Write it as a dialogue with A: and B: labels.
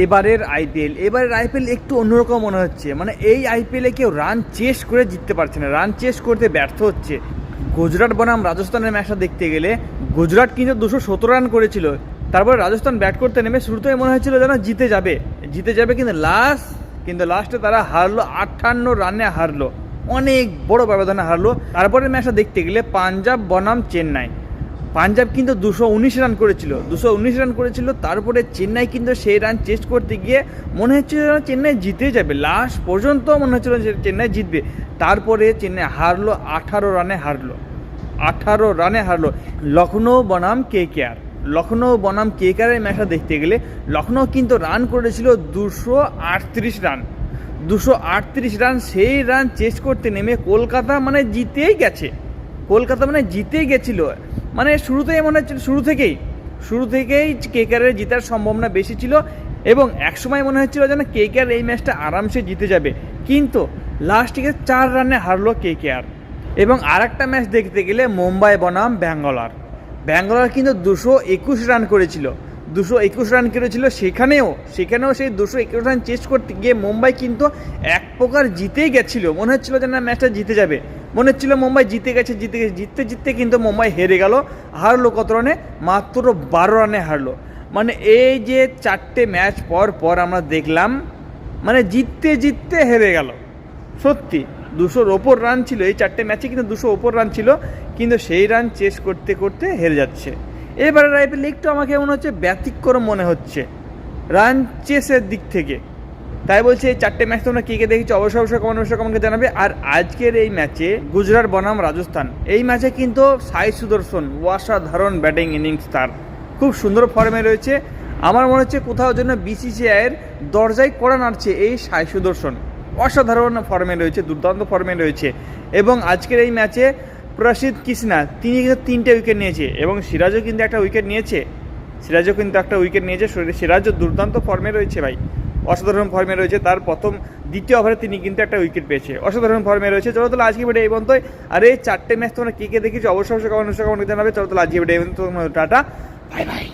A: এবারের আইপিএল একটু অন্যরকম মনে হচ্ছে। মানে এই আইপিএলে কেউ রান চেস করে জিততে পারছে না, রান চেস করতে ব্যর্থ হচ্ছে। গুজরাট বনাম রাজস্থানের ম্যাচটা দেখতে গেলে গুজরাট কিন্তু 217 রান করেছিল, তারপরে রাজস্থান ব্যাট করতে নেমে শুরুতেই মনে হয়েছিল যেন জিতে যাবে, কিন্তু লাস্টে তারা হারলো, 58 রানে হারলো, অনেক বড় ব্যবধানে হারলো। তারপরে ম্যাচটা দেখতে গেলে পাঞ্জাব বনাম চেন্নাই, পাঞ্জাব কিন্তু 219 রান করেছিল, তারপরে চেন্নাই কিন্তু সেই রান চেস করতে গিয়ে মনে হচ্ছিল চেন্নাই জিতে যাবে, লাস্ট পর্যন্ত মনে হচ্ছিল যে চেন্নাই জিতবে। তারপরে চেন্নাই হারলো, 18 রানে হারলো লখনৌ বনাম কেকেআর। ম্যাচটা দেখতে গেলে লখনৌ কিন্তু রান করেছিল 238 রান, সেই রান চেস করতে নেমে কলকাতা মানে জিতেই গেছিল। মানে শুরুতেই মনে হচ্ছিল, শুরু থেকেই কেকেআরের জেতার সম্ভাবনা বেশি ছিল, এবং একসময় মনে হচ্ছিল যেন কেকেআর এই ম্যাচটা আরামসে জিতে যাবে, কিন্তু লাস্টে 4 রানে হারলো কেকেআর। এবং আর একটা ম্যাচ দেখতে গেলে মুম্বাই বনাম ব্যাঙ্গালোর কিন্তু 221 রান করেছিল, সেখানেও সেই 221 রান চেস করতে গিয়ে মুম্বাই কিন্তু এক প্রকার জিতেই গেছিলো, মনে হচ্ছিল যে না ম্যাচটা জিতে যাবে, মনে হচ্ছিল মুম্বাই জিততে কিন্তু মুম্বাই হেরে গেল। হারলো কত রানে? মাত্র 12 রানে হারলো। মানে এই যে 4টে ম্যাচ পর আমরা দেখলাম, মানে জিততে হেরে গেল। সত্যি 200-র ওপর রান ছিল এই 4টে ম্যাচে, কিন্তু 200 ওপর রান ছিল, কিন্তু সেই রান চেস করতে হেরে যাচ্ছে। এবারে আইপিএল একটু আমাকে মনে হচ্ছে ব্যতিক্রম মনে হচ্ছে রান চেসের দিক থেকে। তাই বলছি এই 4টে ম্যাচ তোমরা কে দেখেছো অবশ্যই কমেন্টে জানাবে। আর আজকের এই ম্যাচে গুজরাট বনাম রাজস্থান, এই ম্যাচে কিন্তু সাই সুদর্শন অসাধারণ ব্যাটিং ইনিংস, তার খুব সুন্দর ফর্মে রয়েছে। আমার মনে হচ্ছে কোথাও যেন বিসিসিআইয়ের দরজায় কড়া নাড়ছে এই সাই সুদর্শন, অসাধারণ ফর্মে রয়েছে, দুর্দান্ত ফর্মে রয়েছে। এবং আজকের এই ম্যাচে প্রসিদ্ধ কৃষ্ণা তিনি কিন্তু 3টে উইকেট নিয়েছে, এবং সিরাজও কিন্তু একটা উইকেট নিয়েছে, সিরাজও দুর্দান্ত ফর্মে রয়েছে ভাই, অসাধারণ ফর্মে রয়েছে। তার দ্বিতীয় ওভারে তিনি কিন্তু একটা উইকেট পেয়েছে, অসাধারণ ফর্মে রয়েছে। চলো তাহলে আজকে ভিডিও এই পর্যন্তই। আর এই 4টে ম্যাচ তোমরা কে দেখেছো অবশ্যই কমেন্টে জানাবে। চলো তাহলে আজকে ভিডিও এই পর্যন্ত, টাটা, বাই বাই।